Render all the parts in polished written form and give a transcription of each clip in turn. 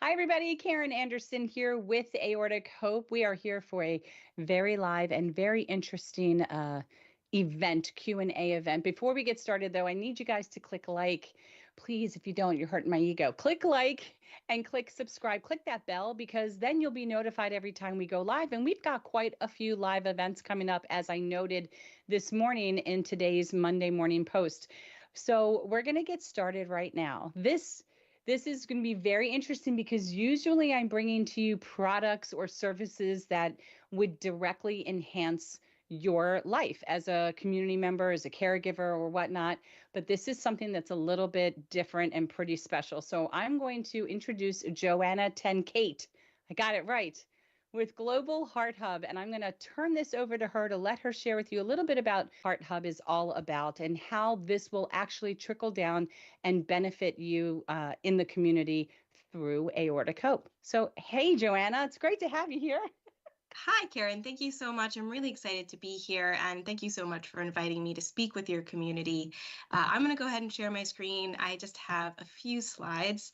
Hi, everybody. Karen Anderson here with Aortic Hope. We are here for a very live and very interesting event, Q&A event. Before we get started, though, I need you guys to click like. Please, if you don't, you're hurting my ego. Click like and click subscribe. Click that bell because then you'll be notified every time we go live. And we've got quite a few live events coming up, as I noted this morning in today's Monday morning post. So we're going to get started right now. This is going to be very interesting because usually I'm bringing to you products or services that would directly enhance your life as a community member, as a caregiver, or whatnot. But this is something that's a little bit different and pretty special. So I'm going to introduce Joanna Ten-Kate. I got it right. With Global Heart Hub, and I'm going to turn this over to her to let her share with you a little bit about Heart Hub is all about and how this will actually trickle down and benefit you in the community through Aortic Hope. So, hey, Joanna, it's great to have you here. Hi, Karen. Thank you so much. I'm really excited to be here, and thank you so much for inviting me to speak with your community. I'm going to go ahead and share my screen. I just have a few slides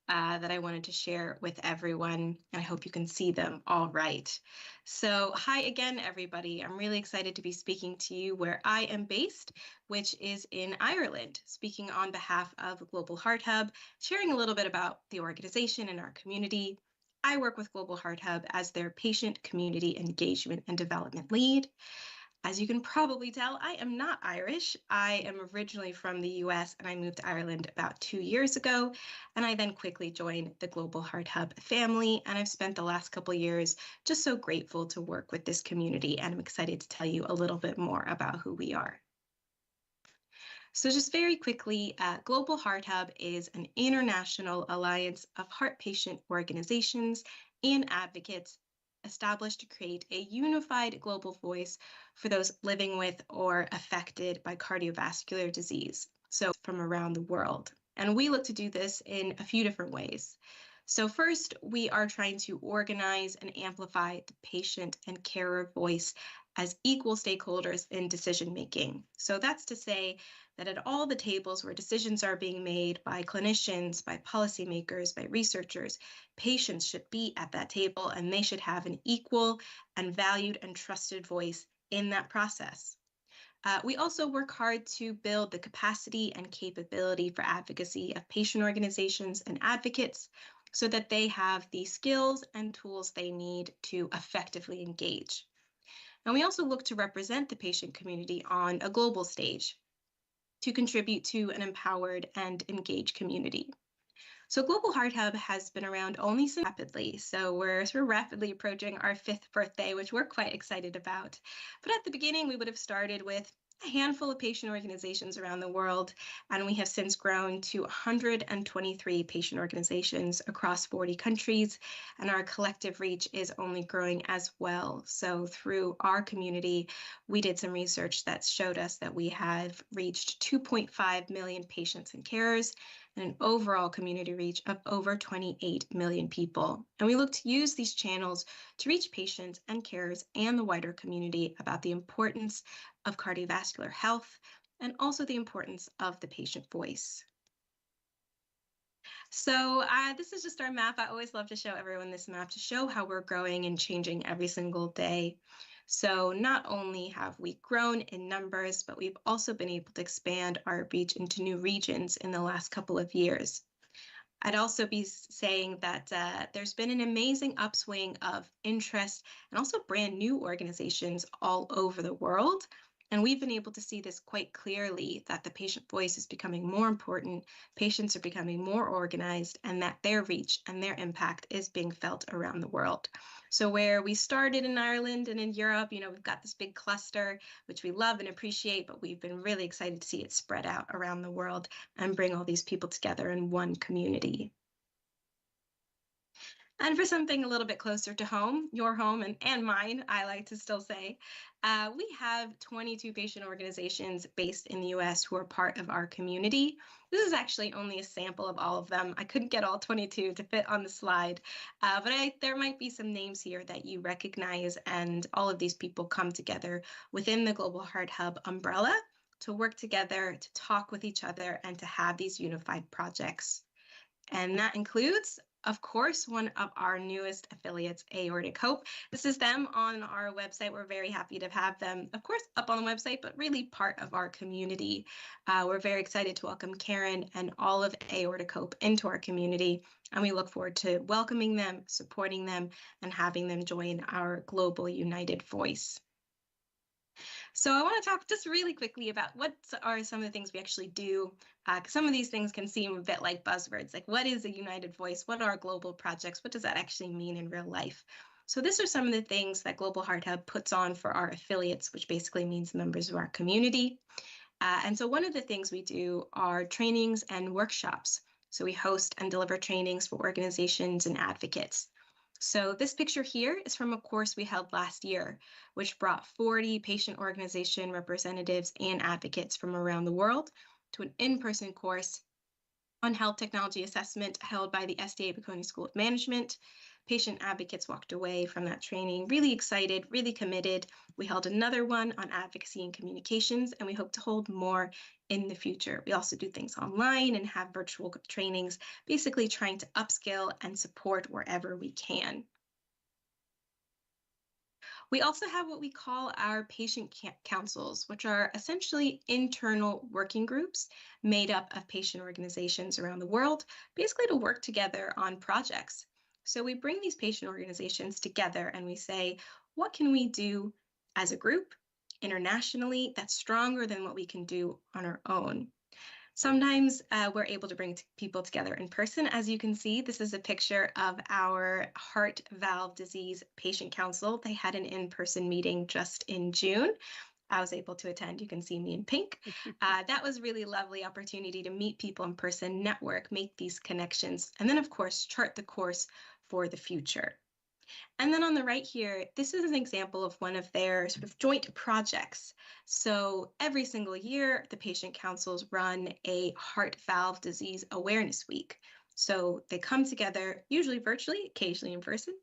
that I wanted to share with everyone, and I hope you can see them all right. So, hi again, everybody. I'm really excited to be speaking to you where I am based, which is in Ireland, speaking on behalf of Global Heart Hub, sharing a little bit about the organization and our community. I work with Global Heart Hub as their patient community engagement and development lead. As you can probably tell, I am not Irish. I am originally from the US and I moved to Ireland about 2 years ago. And I then quickly joined the Global Heart Hub family. And I've spent the last couple of years just so grateful to work with this community. And I'm excited to tell you a little bit more about who we are. So just very quickly, Global Heart Hub is an international alliance of heart patient organizations and advocates established to create a unified global voice for those living with or affected by cardiovascular disease, so from around the world. And we look to do this in a few different ways. So first, we are trying to organize and amplify the patient and carer voice as equal stakeholders in decision making. So that's to say that at all the tables where decisions are being made by clinicians, by policymakers, by researchers, patients should be at that table and they should have an equal and valued and trusted voice in that process. We also work hard to build the capacity and capability for advocacy of patient organizations and advocates so that they have the skills and tools they need to effectively engage. And we also look to represent the patient community on a global stage to contribute to an empowered and engaged community. So Global Heart Hub has been around only so rapidly. So we're sort of rapidly approaching our 5th birthday, which we're quite excited about. But at the beginning, we would have started with a handful of patient organizations around the world, and we have since grown to 123 patient organizations across 40 countries, and our collective reach is only growing as well. So through our community, we did some research that showed us that we have reached 2.5 million patients and carers, and an overall community reach of over 28 million people. And we look to use these channels to reach patients and carers and the wider community about the importance of cardiovascular health and also the importance of the patient voice. So this is just our map. I always love to show everyone this map to show how we're growing and changing every single day. So not only have we grown in numbers, but we've also been able to expand our reach into new regions in the last couple of years. I'd also be saying that there's been an amazing upswing of interest and also brand new organizations all over the world. And we've been able to see this quite clearly, that the patient voice is becoming more important, patients are becoming more organized, and that their reach and their impact is being felt around the world. So where we started in Ireland and in Europe, we've got this big cluster, which we love and appreciate, but we've been really excited to see it spread out around the world and bring all these people together in one community. And for something a little bit closer to home, your home and mine, I like to still say, we have 22 patient organizations based in the US who are part of our community. This is actually only a sample of all of them. I couldn't get all 22 to fit on the slide, but there might be some names here that you recognize, and all of these people come together within the Global Heart Hub umbrella to work together, to talk with each other, and to have these unified projects. And that includes of course, one of our newest affiliates, Aortic Hope. This is them on our website. We're very happy to have them, of course, up on the website, but really part of our community. We're very excited to welcome Karen and all of Aortic Hope into our community, and we look forward to welcoming them, supporting them, and having them join our global united voice. So I want to talk just really quickly about what are some of the things we actually do. Some of these things can seem a bit like buzzwords, like what is a united voice? What are global projects? What does that actually mean in real life? So these are some of the things that Global Heart Hub puts on for our affiliates, which basically means members of our community. And so one of the things we do are trainings and workshops. So we host and deliver trainings for organizations and advocates. So this picture here is from a course we held last year, which brought 40 patient organization representatives and advocates from around the world to an in-person course on health technology assessment held by the SDA Bocconi School of Management. Patient advocates walked away from that training really excited, really committed. We held another one on advocacy and communications, and we hope to hold more in the future. We also do things online and have virtual trainings, basically trying to upskill and support wherever we can. We also have what we call our patient councils, which are essentially internal working groups made up of patient organizations around the world, basically to work together on projects. So we bring these patient organizations together and we say, what can we do as a group internationally that's stronger than what we can do on our own? Sometimes we're able to bring people together in person. As you can see, this is a picture of our heart valve disease patient council. They had an in-person meeting just in June. I was able to attend. You can see me in pink. That was a really lovely opportunity to meet people in person, network, make these connections, and then, of course, chart the course for the future. And then on the right here, this is an example of one of their sort of joint projects. So every single year, the patient councils run a heart valve disease awareness week. So they come together, usually virtually, occasionally in person,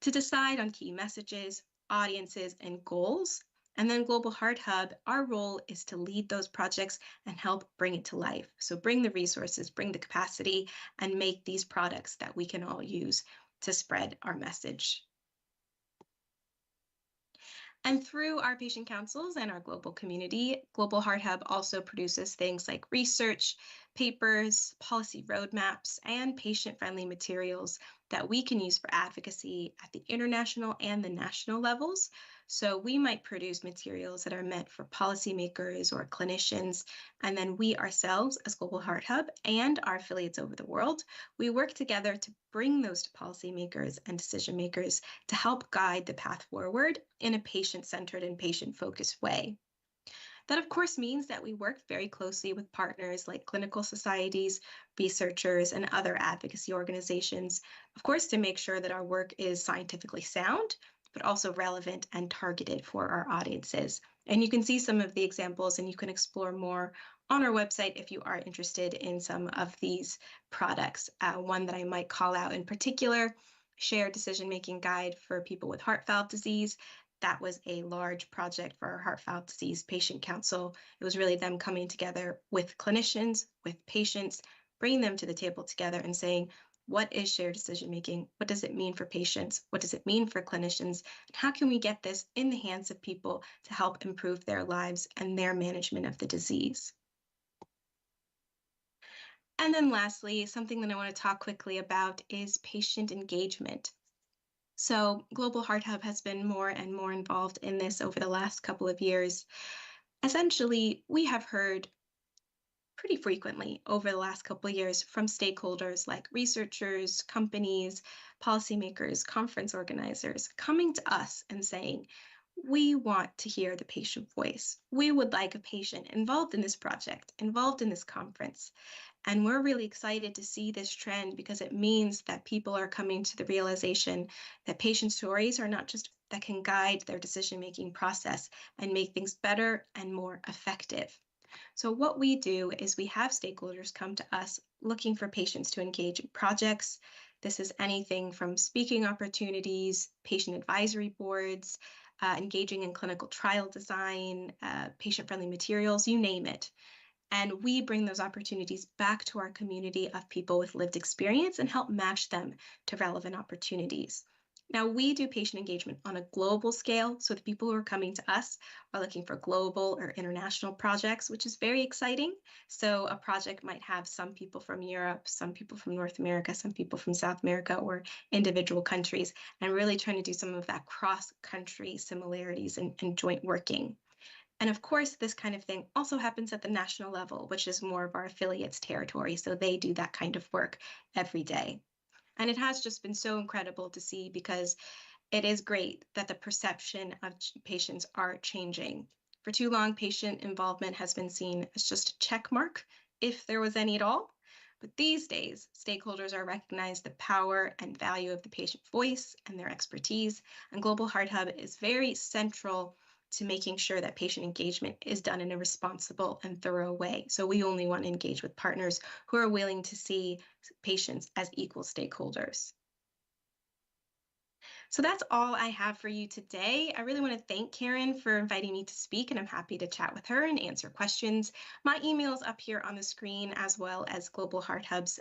to decide on key messages, audiences, and goals. And then Global Heart Hub, our role is to lead those projects and help bring it to life. So bring the resources, bring the capacity, and make these products that we can all use to spread our message. And through our patient councils and our global community, Global Heart Hub also produces things like research, papers, policy roadmaps, and patient-friendly materials that we can use for advocacy at the international and the national levels. So we might produce materials that are meant for policymakers or clinicians, and then we ourselves as Global Heart Hub and our affiliates over the world, we work together to bring those to policymakers and decision makers to help guide the path forward in a patient-centered and patient-focused way. That, of course, means that we work very closely with partners like clinical societies, researchers, and other advocacy organizations, of course, to make sure that our work is scientifically sound, but also relevant and targeted for our audiences. And you can see some of the examples and you can explore more on our website if you are interested in some of these products. One that I might call out in particular, Shared Decision-Making Guide for People with Heart Valve Disease. That was a large project for our heart valve disease patient council. It was really them coming together with clinicians, with patients, bringing them to the table together and saying, what is shared decision making? What does it mean for patients? What does it mean for clinicians? And how can we get this in the hands of people to help improve their lives and their management of the disease? And then lastly, something that I want to talk quickly about is patient engagement. So Global Heart Hub has been more and more involved in this over the last couple of years. Essentially, we have heard pretty frequently over the last couple of years from stakeholders like researchers, companies, policymakers, conference organizers coming to us and saying, we want to hear the patient voice. We would like a patient involved in this project, involved in this conference. And we're really excited to see this trend because it means that people are coming to the realization that patient stories are not just that can guide their decision-making process and make things better and more effective. So what we do is we have stakeholders come to us looking for patients to engage in projects. This is anything from speaking opportunities, patient advisory boards, engaging in clinical trial design, patient-friendly materials, you name it. And we bring those opportunities back to our community of people with lived experience and help match them to relevant opportunities. Now, we do patient engagement on a global scale. So the people who are coming to us are looking for global or international projects, which is very exciting. So a project might have some people from Europe, some people from North America, some people from South America, or individual countries, and really trying to do some of that cross-country similarities and joint working. And of course, this kind of thing also happens at the national level, which is more of our affiliates' territory. So they do that kind of work every day. And it has just been so incredible to see, because it is great that the perception of patients are changing. For too long, patient involvement has been seen as just a check mark, if there was any at all. But these days, stakeholders are recognizing the power and value of the patient voice and their expertise. And Global Heart Hub is very central to making sure that patient engagement is done in a responsible and thorough way. So we only want to engage with partners who are willing to see patients as equal stakeholders. So that's all I have for you today. I really want to thank Karen for inviting me to speak, and I'm happy to chat with her and answer questions. My email is up here on the screen, as well as Global Heart Hub's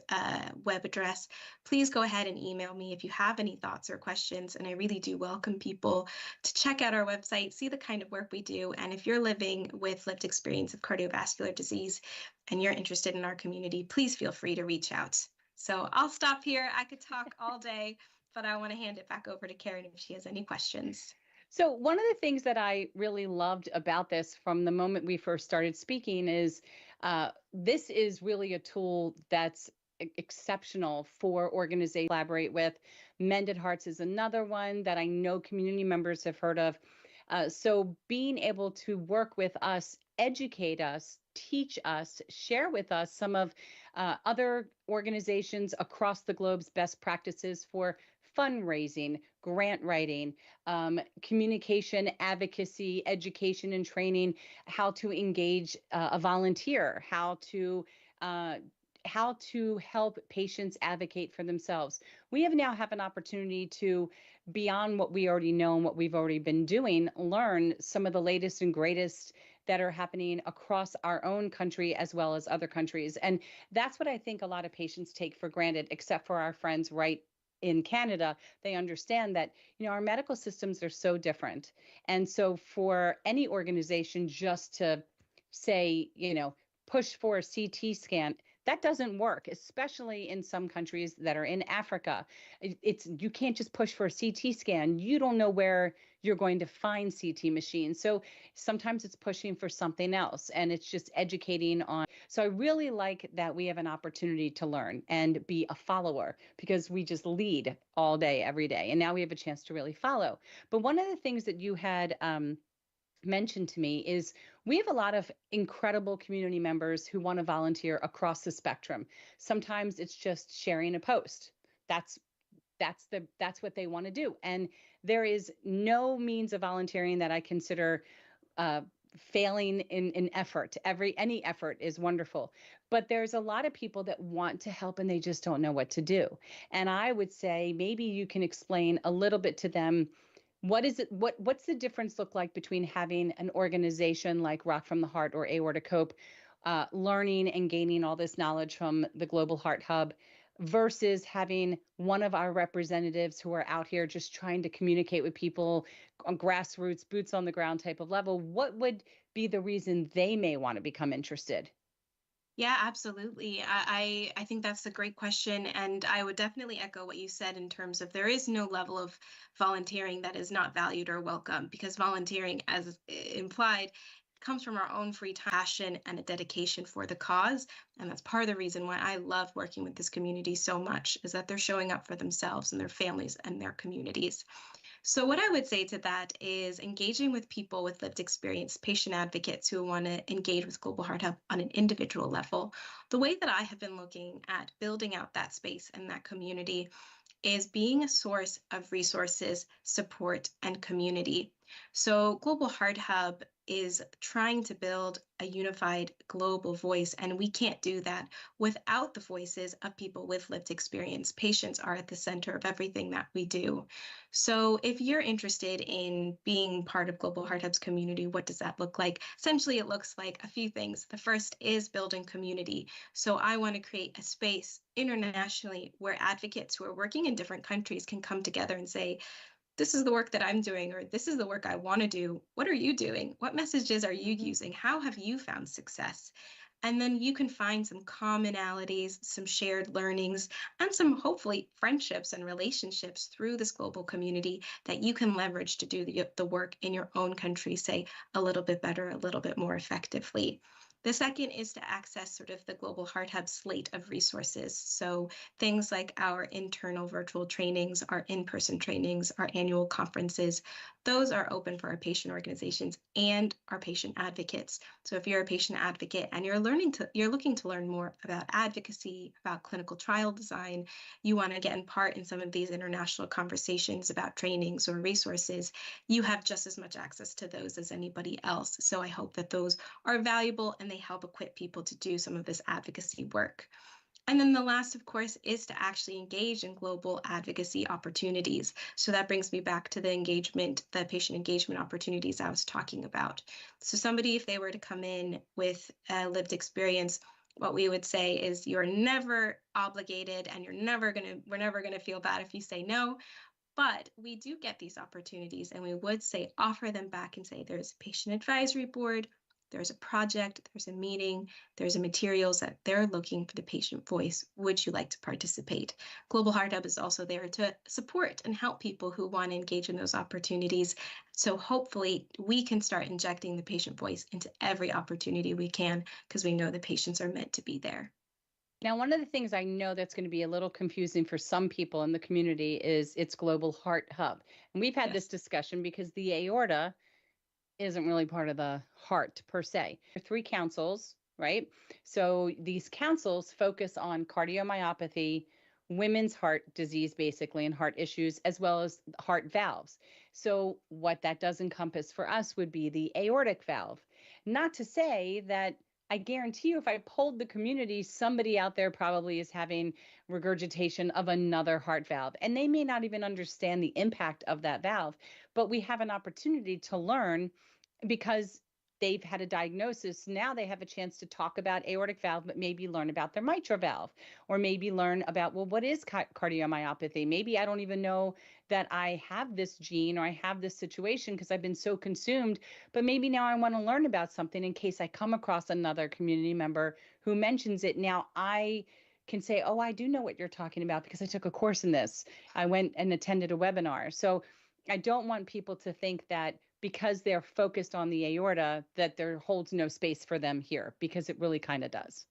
web address. Please go ahead and email me if you have any thoughts or questions, and I really do welcome people to check out our website, see the kind of work we do, and if you're living with lived experience of cardiovascular disease and you're interested in our community, please feel free to reach out. So I'll stop here. I could talk all day, but I want to hand it back over to Karen if she has any questions. So one of the things that I really loved about this from the moment we first started speaking is this is really a tool that's exceptional for organizations to collaborate with. Mended Hearts is another one that I know community members have heard of. So being able to work with us, educate us, teach us, share with us some of other organizations across the globe's best practices for fundraising, grant writing, communication, advocacy, education and training, how to engage a volunteer, uh, how to help patients advocate for themselves. We now have an opportunity to, beyond what we already know and what we've already been doing, learn some of the latest and greatest that are happening across our own country as well as other countries. And that's what I think a lot of patients take for granted, except for our friends right in Canada. They understand that, our medical systems are so different. And so for any organization just to say, push for a CT scan, that doesn't work, especially in some countries that are in Africa. You can't just push for a CT scan. You don't know where you're going to find CT machines. So sometimes it's pushing for something else, and it's just educating on. So I really like that we have an opportunity to learn and be a follower, because we just lead all day, every day. And now we have a chance to really follow. But one of the things that you had mentioned to me is we have a lot of incredible community members who want to volunteer across the spectrum. Sometimes it's just sharing a post. That's what they want to do. And there is no means of volunteering that I consider failing in effort. Any effort is wonderful, but there's a lot of people that want to help and they just don't know what to do. And I would say maybe you can explain a little bit to them. What's the difference look like between having an organization like Rock from the Heart or Aortic Hope, learning and gaining all this knowledge from the Global Heart Hub, versus having one of our representatives who are out here just trying to communicate with people on grassroots, boots on the ground type of level? What would be the reason they may want to become interested? Yeah, absolutely. I think that's a great question. And I would definitely echo what you said in terms of there is no level of volunteering that is not valued or welcome, because volunteering, as implied, comes from our own free time, passion, and a dedication for the cause. And that's part of the reason why I love working with this community so much, is that they're showing up for themselves and their families and their communities. So what I would say to that is engaging with people with lived experience, patient advocates who want to engage with Global Heart Hub on an individual level. The way that I have been looking at building out that space and that community is being a source of resources, support, and community. So Global Heart Hub is trying to build a unified global voice, and we can't do that without the voices of people with lived experience. Patients are at the center of everything that we do. So if you're interested in being part of Global Heart Hub's community, what does that look like? Essentially, it looks like a few things. The first is building community. So I want to create a space internationally where advocates who are working in different countries can come together and say, this is the work that I'm doing, or this is the work I want to do. What are you doing? What messages are you using? How have you found success? And then you can find some commonalities, some shared learnings, and some hopefully friendships and relationships through this global community that you can leverage to do the work in your own country, say, a little bit better, a little bit more effectively. The second is to access sort of the Global Heart Hub slate of resources. So things like our internal virtual trainings, our in-person trainings, our annual conferences, those are open for our patient organizations and our patient advocates. So if you're a patient advocate and you're looking to learn more about advocacy, about clinical trial design, you want to get in part in some of these international conversations about trainings or resources, you have just as much access to those as anybody else. So I hope that those are valuable and they help equip people to do some of this advocacy work. And then the last, of course, is to actually engage in global advocacy opportunities. So that brings me back to the patient engagement opportunities I was talking about. So somebody, if they were to come in with a lived experience, what we would say is you're never obligated and we're never going to feel bad if you say no. But we do get these opportunities, and we would say offer them back and say there's a patient advisory board, there's a project, there's a meeting, there's a materials that they're looking for the patient voice. Would you like to participate? Global Heart Hub is also there to support and help people who want to engage in those opportunities. So hopefully we can start injecting the patient voice into every opportunity we can, because we know the patients are meant to be there. Now, one of the things I know that's going to be a little confusing for some people in the community is its Global Heart Hub. And we've had this discussion because the aorta isn't really part of the heart per se. There are 3 councils, right? So these councils focus on cardiomyopathy, women's heart disease, basically, and heart issues, as well as heart valves. So what that does encompass for us would be the aortic valve. Not to say that I guarantee you, if I polled the community, somebody out there probably is having regurgitation of another heart valve, and they may not even understand the impact of that valve. But we have an opportunity to learn because they've had a diagnosis. Now they have a chance to talk about aortic valve, but maybe learn about their mitral valve, or maybe learn about, well, what is cardiomyopathy? Maybe I don't even know that I have this gene or I have this situation because I've been so consumed, but maybe now I want to learn about something in case I come across another community member who mentions it. Now I can say, oh, I do know what you're talking about because I took a course in this. I went and attended a webinar. So I don't want people to think that because they're focused on the aorta, that there holds no space for them here, because it really kind of does.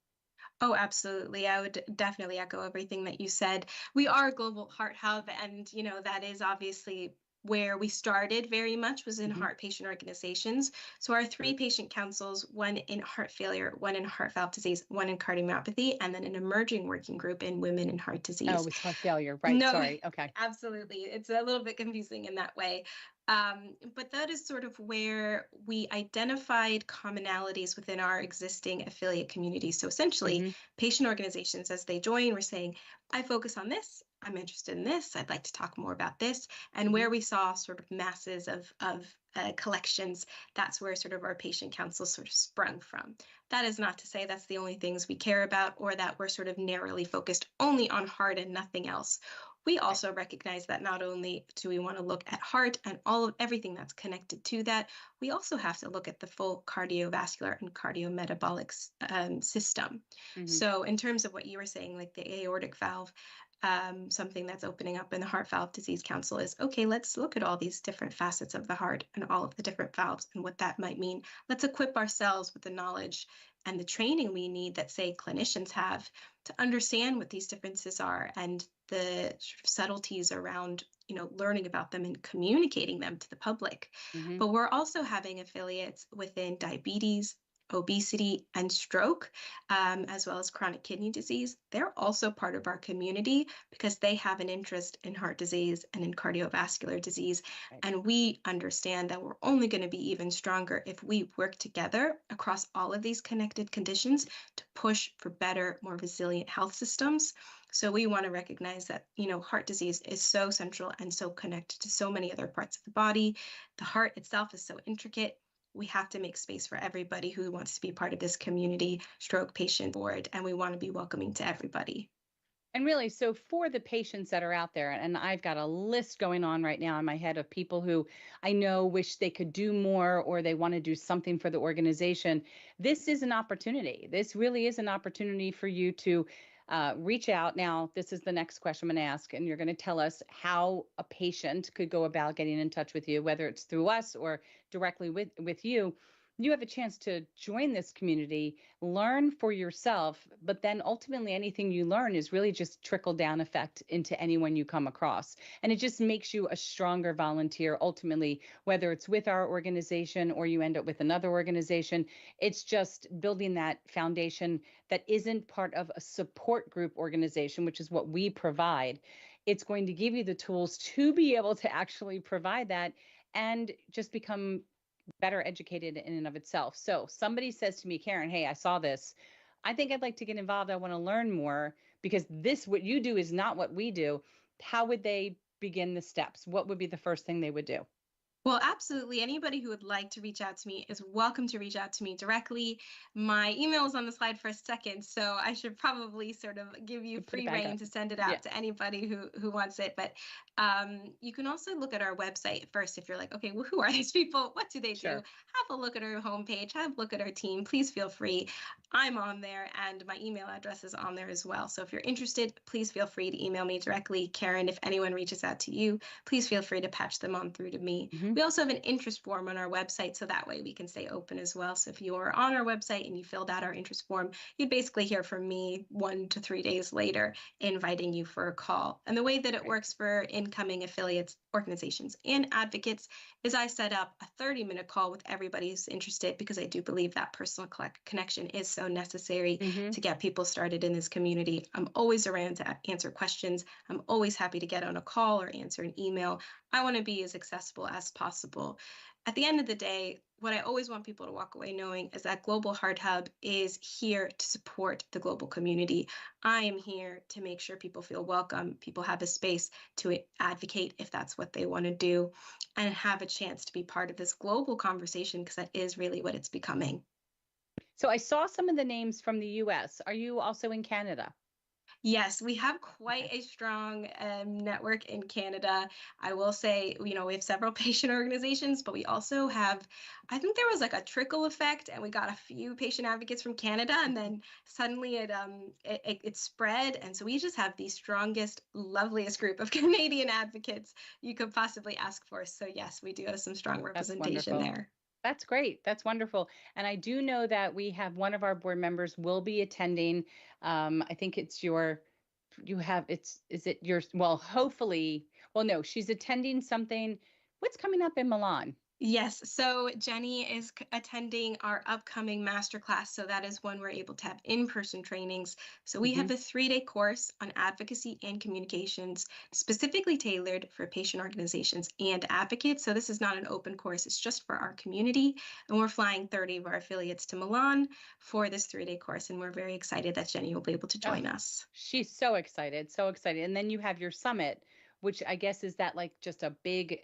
Oh, absolutely. I would definitely echo everything that you said. We are a Global Heart Hub, and that is obviously where we started very much, was in heart patient organizations. So our 3 patient councils, one in heart failure, one in heart valve disease, one in cardiomyopathy, and then an emerging working group in women in heart disease. Oh, it's heart failure, right? No, sorry. Okay. Absolutely. It's a little bit confusing in that way. But that is sort of where we identified commonalities within our existing affiliate community. So essentially, patient organizations, as they join, were saying, I focus on this. I'm interested in this. I'd like to talk more about this. And where we saw sort of masses of collections, that's where sort of our patient council sort of sprung from. That is not to say that's the only things we care about, or that we're sort of narrowly focused only on heart and nothing else. We also recognize that not only do we want to look at heart and everything that's connected to that, we also have to look at the full cardiovascular and cardiometabolic system. So in terms of what you were saying, like the aortic valve, something that's opening up in the Heart Valve Disease Council is, okay, let's look at all these different facets of the heart and all of the different valves and what that might mean. Let's equip ourselves with the knowledge and the training we need that, say, clinicians have to understand what these differences are and the sort of subtleties around, learning about them and communicating them to the public. But we're also having affiliates within diabetes, obesity, and stroke, as well as chronic kidney disease. They're also part of our community because they have an interest in heart disease and in cardiovascular disease. Right. And we understand that we're only going to be even stronger if we work together across all of these connected conditions to push for better, more resilient health systems. So we want to recognize that, heart disease is so central and so connected to so many other parts of the body. The heart itself is so intricate. We have to make space for everybody who wants to be part of this community stroke patient board, and we want to be welcoming to everybody. And really, so for the patients that are out there, and I've got a list going on right now in my head of people who I know wish they could do more or they want to do something for the organization. This is an opportunity. This really is an opportunity for you to reach out. Now, this is the next question I'm going to ask, and you're going to tell us how a patient could go about getting in touch with you, whether it's through us or directly with you. You have a chance to join this community, learn for yourself, but then ultimately anything you learn is really just trickle down effect into anyone you come across. And it just makes you a stronger volunteer ultimately, whether it's with our organization or you end up with another organization. It's just building that foundation that isn't part of a support group organization, which is what we provide. It's going to give you the tools to be able to actually provide that and just become better educated in and of itself. So somebody says to me, Karen, hey, I saw this. I think I'd like to get involved. I want to learn more because this, what you do is not what we do. How would they begin the steps? What would be the first thing they would do? Well, absolutely. Anybody who would like to reach out to me is welcome to reach out to me directly. My email is on the slide for a second, so I should probably sort of give you free reign to send it out to anybody who wants it. But you can also look at our website first if you're like, okay, well, who are these people? What do they do? Have a look at our homepage. Have a look at our team. Please feel free. I'm on there, and my email address is on there as well. So if you're interested, please feel free to email me directly. Karen, if anyone reaches out to you, please feel free to patch them on through to me. We also have an interest form on our website, so that way we can stay open as well. So if you are on our website and you filled out our interest form, you'd basically hear from me 1 to 3 days later, inviting you for a call. And the way that it works for incoming affiliates, organizations, and advocates is I set up a 30-minute call with everybody who's interested, because I do believe that personal connection is so necessary to get people started in this community. I'm always around to answer questions. I'm always happy to get on a call or answer an email. I want to be as accessible as possible. At the end of the day, what I always want people to walk away knowing is that Global Heart Hub is here to support the global community. I am here to make sure people feel welcome, people have a space to advocate if that's what they want to do, and have a chance to be part of this global conversation, because that is really what it's becoming. So I saw some of the names from the US. Are you also in Canada? Yes, we have quite a strong network in Canada. I will say, we have several patient organizations, but we also have, I think there was like a trickle effect, and we got a few patient advocates from Canada, and then suddenly it spread. And so we just have the strongest, loveliest group of Canadian advocates you could possibly ask for. So yes, we do have some strong representation there. That's great. That's wonderful. And I do know that we have one of our board members will be attending. I think it's is it yours? Well, hopefully, well, no, she's attending something. What's coming up in Milan? Yes, so Jenny is attending our upcoming masterclass. So that is when we're able to have in-person trainings. So we have a 3-day course on advocacy and communications, specifically tailored for patient organizations and advocates. So this is not an open course, it's just for our community. And we're flying 30 of our affiliates to Milan for this 3-day course. And we're very excited that Jenny will be able to join us. She's so excited, so excited. And then you have your summit, which I guess is that like just a big,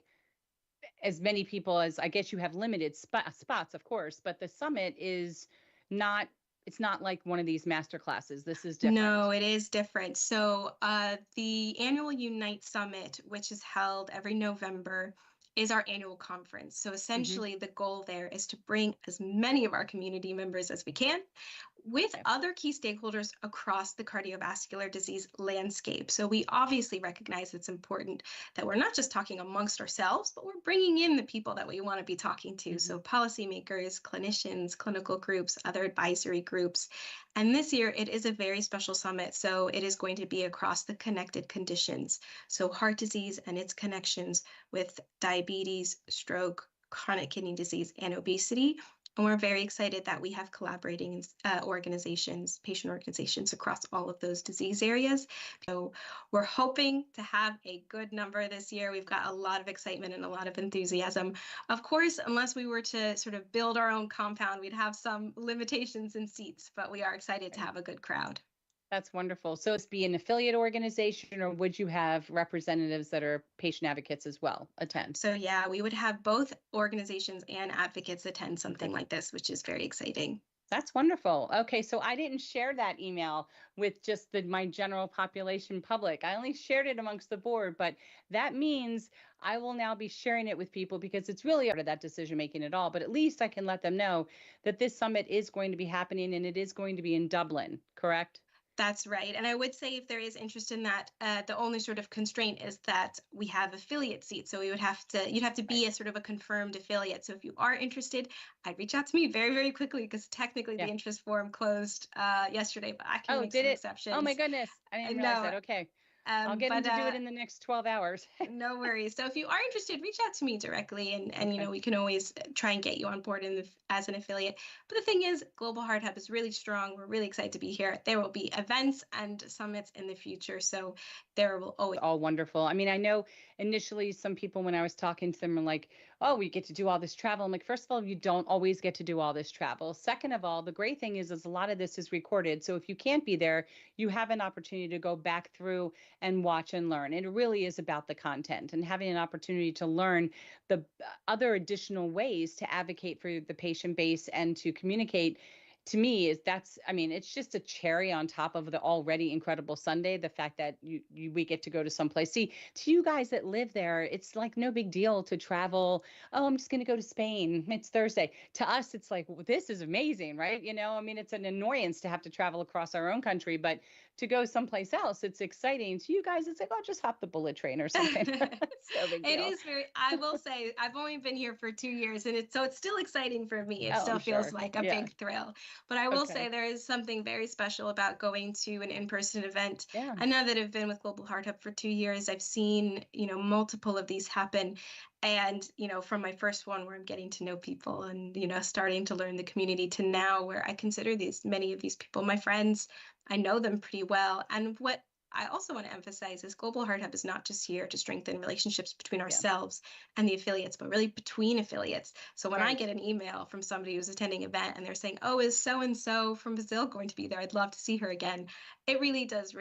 as many people as, I guess you have limited spots, of course, but the summit is not, it's not like one of these master classes. This is different. No, it is different. So the annual Unite Summit, which is held every November, is our annual conference. So essentially the goal there is to bring as many of our community members as we can with other key stakeholders across the cardiovascular disease landscape. So we obviously recognize it's important that we're not just talking amongst ourselves, but we're bringing in the people that we want to be talking to. So policymakers, clinicians, clinical groups, other advisory groups. And this year it is a very special summit. So it is going to be across the connected conditions. So heart disease and its connections with diabetes, stroke, chronic kidney disease, and obesity. And we're very excited that we have collaborating organizations, patient organizations across all of those disease areas. So we're hoping to have a good number this year. We've got a lot of excitement and a lot of enthusiasm. Of course, unless we were to sort of build our own compound, we'd have some limitations in seats, but we are excited to have a good crowd. That's wonderful. So it's be an affiliate organization, or would you have representatives that are patient advocates as well attend? So yeah, we would have both organizations and advocates attend something like this, which is very exciting. That's wonderful. Okay, so I didn't share that email with just my general population public. I only shared it amongst the board, but that means I will now be sharing it with people because it's really out of that decision making at all. But at least I can let them know that this summit is going to be happening and it is going to be in Dublin, correct? That's right. And I would say if there is interest in that, the only sort of constraint is that we have affiliate seats. So you'd have to be a sort of a confirmed affiliate. So if you are interested, I'd reach out to me very, very quickly because technically the interest form closed yesterday, but I can make some exceptions. Oh my goodness. I didn't realize that. Okay. I'll get them to do it in the next 12 hours. No worries. So if you are interested, reach out to me directly and you know, we can always try and get you on board as an affiliate. But the thing is, Global Heart Hub is really strong. We're really excited to be here. There will be events and summits in the future. So there will always all wonderful. I mean, I know initially some people, when I was talking to them, are like, oh, we get to do all this travel. I'm like, first of all, you don't always get to do all this travel. Second of all, the great thing is a lot of this is recorded. So if you can't be there, you have an opportunity to go back through and watch and learn. It really is about the content and having an opportunity to learn the other additional ways to advocate for the patient base and to communicate. To me, I mean, it's just a cherry on top of the already incredible Sunday. The fact that we get to go to someplace. See, to you guys that live there, it's like no big deal to travel. Oh, I'm just going to go to Spain. It's Thursday. To us, it's like, well, this is amazing, right? You know, I mean, it's an annoyance to have to travel across our own country, but to go someplace else, it's exciting. To you guys, it's like, oh, just hop the bullet train or something. No big deal. It is I will say, I've only been here for 2 years, and it's still exciting for me. It still feels like a big thrill. But I will say there is something very special about going to an in-person event. Yeah. And now that I've been with Global Heart Hub for 2 years, I've seen, you know, multiple of these happen. And, you know, from my first one where I'm getting to know people and, you know, starting to learn the community to now where I consider many of these people my friends. I know them pretty well. And what I also want to emphasize is Global Heart Hub is not just here to strengthen relationships between ourselves and the affiliates, but really between affiliates. So when I get an email from somebody who's attending an event and they're saying, oh, is so-and-so from Brazil going to be there? I'd love to see her again. It really does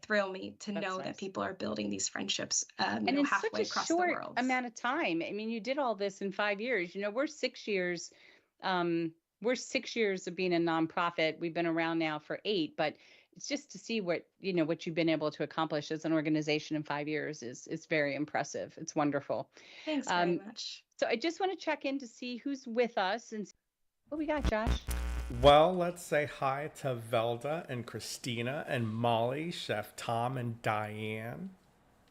thrill me to know that people are building these friendships and in halfway across the world. Such a short amount of time. I mean, you did all this in 5 years. You know, we're 6 years. We're 6 years of being a nonprofit. We've been around now for 8, but it's just to see what you've been able to accomplish as an organization in 5 years is very impressive. It's wonderful. Thanks very much. So I just want to check in to see who's with us and what we got, Josh. Well, let's say hi to Velda and Christina and Molly, Chef Tom and Diane.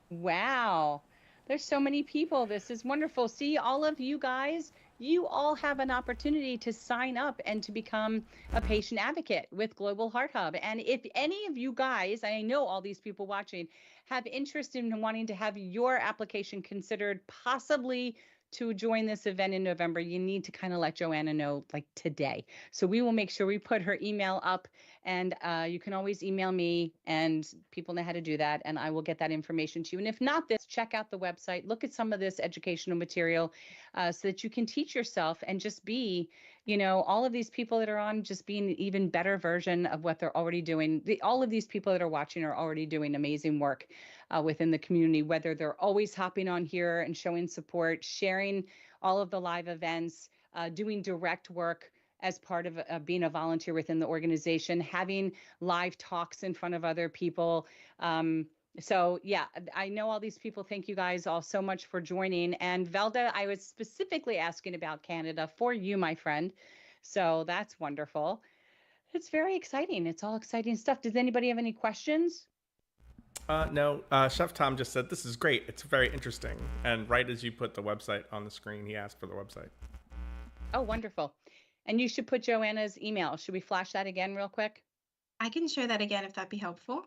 Wow. There's so many people. This is wonderful. See, all of you guys, you all have an opportunity to sign up and to become a patient advocate with Global Heart Hub. And if any of you guys, I know all these people watching, have interest in wanting to have your application considered possibly to join this event in November, you need to kind of let Joanna know like today. So we will make sure we put her email up, and you can always email me, and people know how to do that, and I will get that information to you. And if not this, check out the website, look at some of this educational material so that you can teach yourself and just be, you know, all of these people that are on, just being an even better version of what they're already doing. All of these people that are watching are already doing amazing work within the community, whether they're always hopping on here and showing support, sharing all of the live events, doing direct work as part of being a volunteer within the organization, having live talks in front of other people. So yeah, I know all these people. Thank you guys all so much for joining. And Velda, I was specifically asking about Canada for you, my friend. So that's wonderful. It's very exciting. It's all exciting stuff. Does anybody have any questions? No, Chef Tom just said, this is great. It's very interesting. And right as you put the website on the screen, he asked for the website. Oh, wonderful. And you should put Joanna's email. Should we flash that again real quick? I can share that again if that'd be helpful.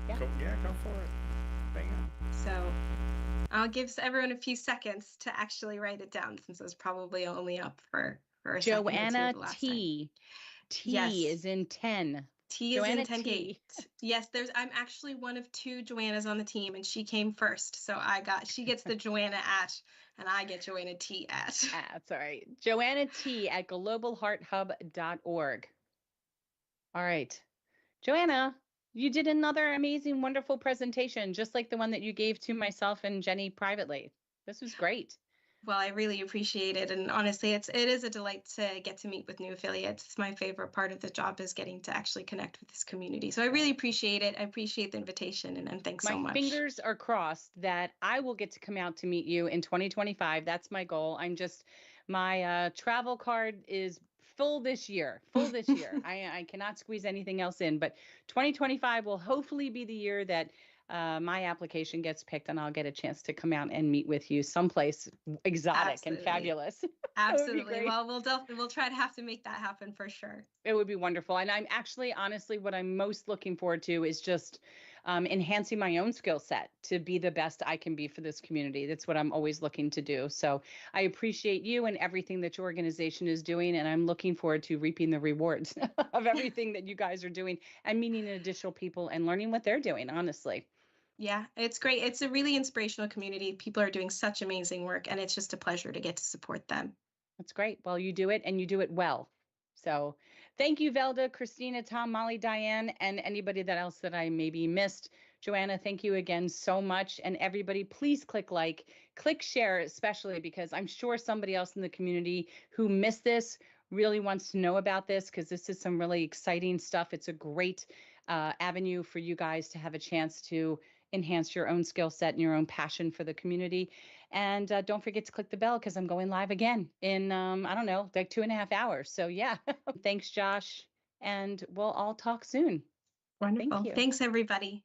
Yeah, go for it. Bam. So I'll give everyone a few seconds to actually write it down, since it was probably only up for a second or two Joanna the last time. T. Yes. T is in 10. T is Joanna in Ten-Kate. Yes, I'm actually one of 2 Joannas on the team, and she came first. So she gets the Joanna at, and I get Joanna T at. That's all right. Joanna T at globalhearthub.org. All right. Joanna, you did another amazing, wonderful presentation, just like the one that you gave to myself and Jenny privately. This was great. Well, I really appreciate it. And honestly, it is a delight to get to meet with new affiliates. It's my favorite part of the job, is getting to actually connect with this community. So I really appreciate it. I appreciate the invitation, and thanks so much. My fingers are crossed that I will get to come out to meet you in 2025. That's my goal. My travel card is full this year, I cannot squeeze anything else in, but 2025 will hopefully be the year that my application gets picked, and I'll get a chance to come out and meet with you someplace exotic Absolutely. and fabulous. Absolutely. Well, we'll try to have to make that happen for sure. It would be wonderful. And I'm actually, honestly, what I'm most looking forward to is just enhancing my own skill set to be the best I can be for this community. That's what I'm always looking to do. So I appreciate you and everything that your organization is doing. And I'm looking forward to reaping the rewards of everything that you guys are doing, and meeting additional people and learning what they're doing, honestly. Yeah, it's great. It's a really inspirational community. People are doing such amazing work, and it's just a pleasure to get to support them. That's great. Well, you do it, and you do it well. So thank you, Velda, Christina, Tom, Molly, Diane, and anybody else that I maybe missed. Joanna, thank you again so much. And everybody, please click like, click share, especially because I'm sure somebody else in the community who missed this really wants to know about this, because this is some really exciting stuff. It's a great avenue for you guys to have a chance to enhance your own skill set and your own passion for the community. And don't forget to click the bell, because I'm going live again in, I don't know, like 2.5 hours. So yeah, thanks, Josh. And we'll all talk soon. Wonderful. Thank you. Thanks, everybody.